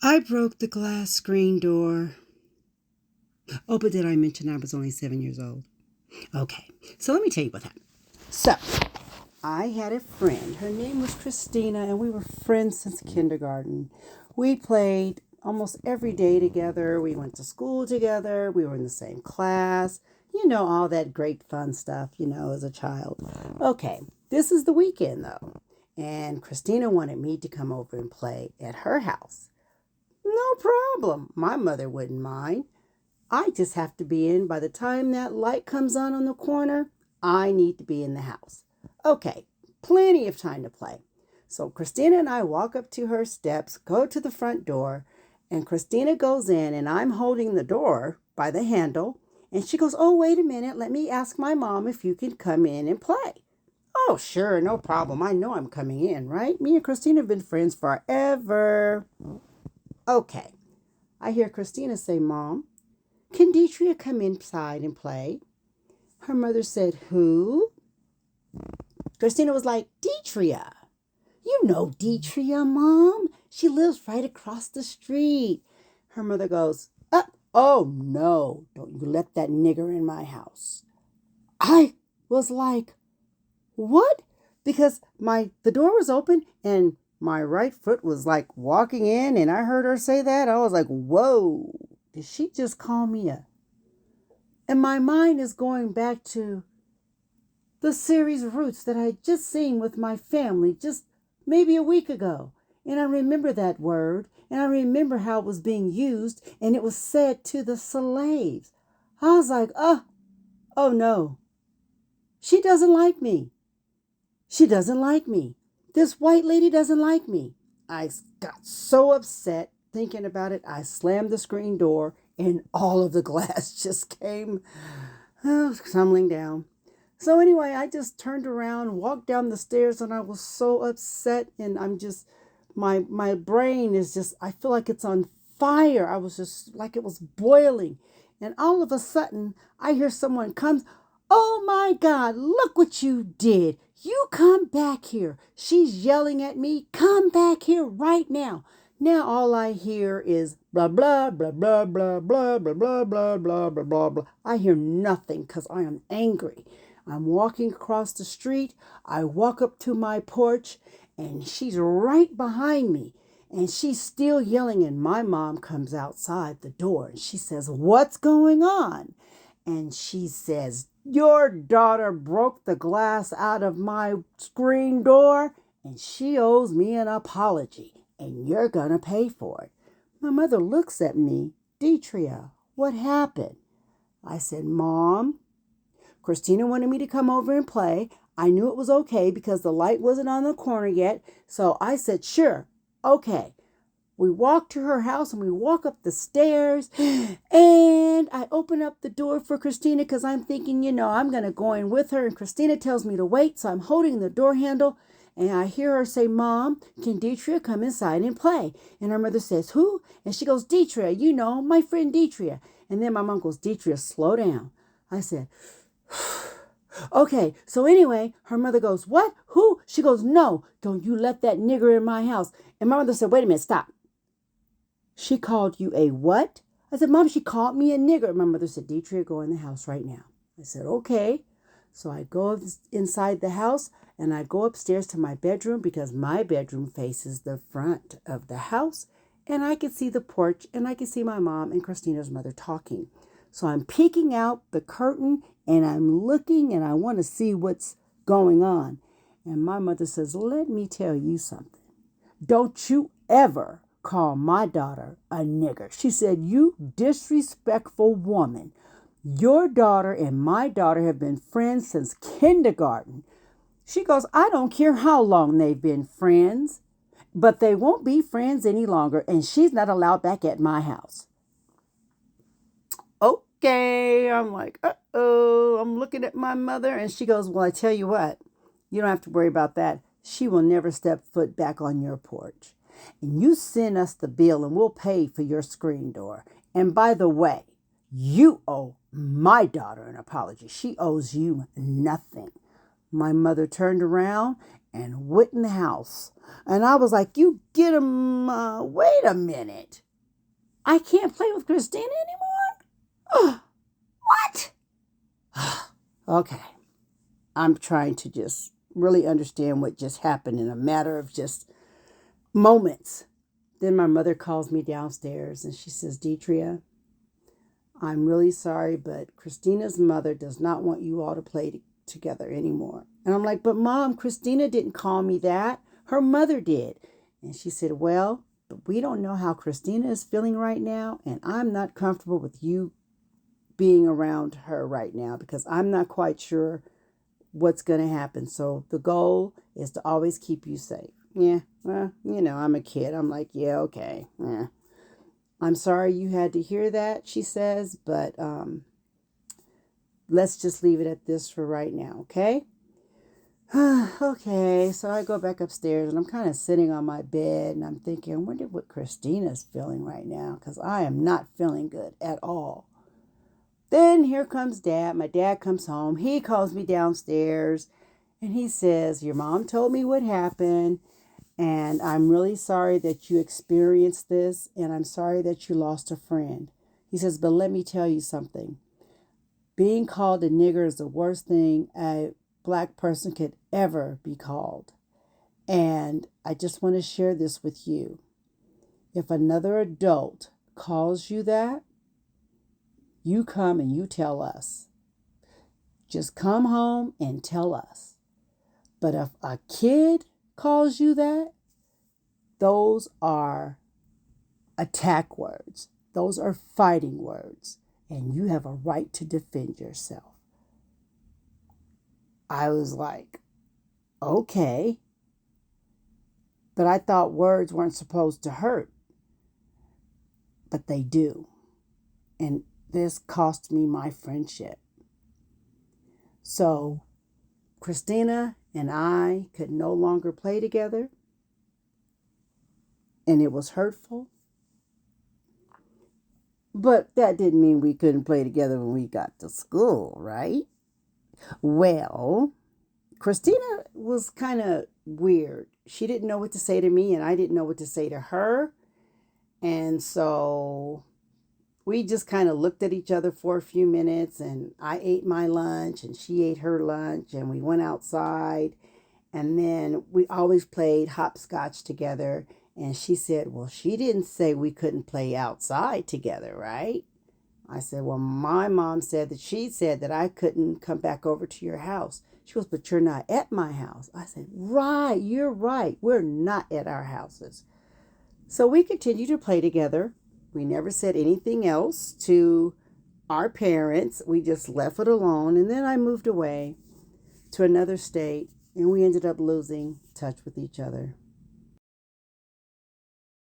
I broke the glass screen door. Oh, but did I mention I was only 7 years old? Okay, so let me tell you what happened. So, I had a friend. Her name was Christina, and we were friends since kindergarten. We played almost every day together. We went to school together. We were in the same class. You know, all that great fun stuff, as a child. Okay, this is the weekend, though. And Christina wanted me to come over and play at her house. No problem. My mother wouldn't mind. I just have to be in by the time that light comes on the corner. I need to be in the house. Okay, plenty of time to play. So Christina and I walk up to her steps, go to the front door, and Christina goes in, and I'm holding the door by the handle. And she goes, "Oh, wait a minute. Let me ask my mom if you can come in and play." "Oh, sure, no problem. I know I'm coming in, right?" Me and Christina have been friends forever. Okay, I hear Christina say, "Mom, can Deetria come inside and play?" Her mother said, "Who?" Christina was like, "Deetria. You know Deetria, Mom. She lives right across the street." Her mother goes, "Oh, no. Don't you let that nigger in my house." I was like, "What?" Because the door was open and my right foot was like walking in, and I heard her say that. I was like, "Whoa. Did she just call me a..." And my mind is going back to the series Roots that I had just seen with my family just maybe a week ago. And I remember that word, and I remember how it was being used, and it was said to the slaves. I was like, oh no, she doesn't like me. She doesn't like me. This white lady doesn't like me. I got so upset thinking about it. I slammed the screen door, and all of the glass just came tumbling down. So anyway, I just turned around, walked down the stairs, and I was so upset, and I'm just my brain is just, I feel like it's on fire. I was just like it was boiling. And all of a sudden, I hear someone comes, "Oh my God, look what you did. You come back here." She's yelling at me, "Come back here right now." Now all I hear is blah blah blah blah blah blah blah blah blah blah blah blah blah. I hear nothing because I am angry. I'm walking across the street. I walk up to my porch, and she's right behind me. And she's still yelling, and my mom comes outside the door, and she says, "What's going on?" And she says, "Your daughter broke the glass out of my screen door, and she owes me an apology, and you're going to pay for it." My mother looks at me. "Deetria, what happened?" I said, "Mom, Christina wanted me to come over and play. I knew it was okay because the light wasn't on the corner yet. So I said, sure, okay." We walk to her house, and we walk up the stairs, and I open up the door for Christina because I'm thinking, I'm going to go in with her. And Christina tells me to wait. So I'm holding the door handle, and I hear her say, "Mom, can Deetria come inside and play?" And her mother says, "Who?" And she goes, "Deetria, my friend Deetria." And then my mom goes, "Deetria, slow down." I said, "Okay." So anyway, her mother goes, "What? Who?" She goes, "No, don't you let that nigger in my house." And my mother said, "Wait a minute, stop. She called you a what?" I said, "Mom, she called me a nigger." My mother said, "Deetria, go in the house right now." I said, "Okay." So I go inside the house, and I go upstairs to my bedroom because my bedroom faces the front of the house, and I could see the porch, and I could see my mom and Christina's mother talking. So I'm peeking out the curtain, and I'm looking, and I want to see what's going on. And my mother says, "Let me tell you something. Don't you ever call my daughter a nigger." She said, "You disrespectful woman. Your daughter and my daughter have been friends since kindergarten." She goes, "I don't care how long they've been friends, but they won't be friends any longer, and she's not allowed back at my house." Okay. I'm like, uh-oh. I'm looking at my mother, and she goes, "Well, I tell you what, you don't have to worry about that. She will never step foot back on your porch. And you send us the bill, and we'll pay for your screen door. And by the way, you owe my daughter an apology. She owes you nothing." My mother turned around, and Wittenhouse. And I was like, you get him, wait a minute. I can't play with Christina anymore? What? Okay. I'm trying to just really understand what just happened in a matter of just moments. Then my mother calls me downstairs and she says, Deetria, I'm really sorry, but Christina's mother does not want you all to play together anymore. And I'm like, but Mom, Christina didn't call me that. Her mother did. And she said, well, but we don't know how Christina is feeling right now. And I'm not comfortable with you being around her right now because I'm not quite sure what's going to happen. So the goal is to always keep you safe. Yeah, well, I'm a kid. I'm like, yeah, okay. Yeah. I'm sorry you had to hear that, she says, but let's just leave it at this for right now, okay? Okay, so I go back upstairs and I'm kind of sitting on my bed and I'm thinking, I wonder what Christina's feeling right now because I am not feeling good at all. Then here comes Dad. My dad comes home. He calls me downstairs and he says, your mom told me what happened and I'm really sorry that you experienced this and I'm sorry that you lost a friend. He says, but let me tell you something. Being called a nigger is the worst thing a Black person could ever be called. And I just want to share this with you. If another adult calls you that, you come and you tell us. Just come home and tell us. But if a kid calls you that, those are attack words. Those are fighting words. And you have a right to defend yourself. I was like, okay. But I thought words weren't supposed to hurt. But they do. And this cost me my friendship. So Christina and I could no longer play together. And it was hurtful. But that didn't mean we couldn't play together when we got to school, right? Well, Christina was kind of weird. She didn't know what to say to me, and I didn't know what to say to her. And so we just kind of looked at each other for a few minutes, and I ate my lunch, and she ate her lunch, and we went outside. And then we always played hopscotch together. And she said, well, she didn't say we couldn't play outside together, right? I said, well, my mom said that she said that I couldn't come back over to your house. She goes, but you're not at my house. I said, right, you're right. We're not at our houses. So we continued to play together. We never said anything else to our parents. We just left it alone. And then I moved away to another state and we ended up losing touch with each other.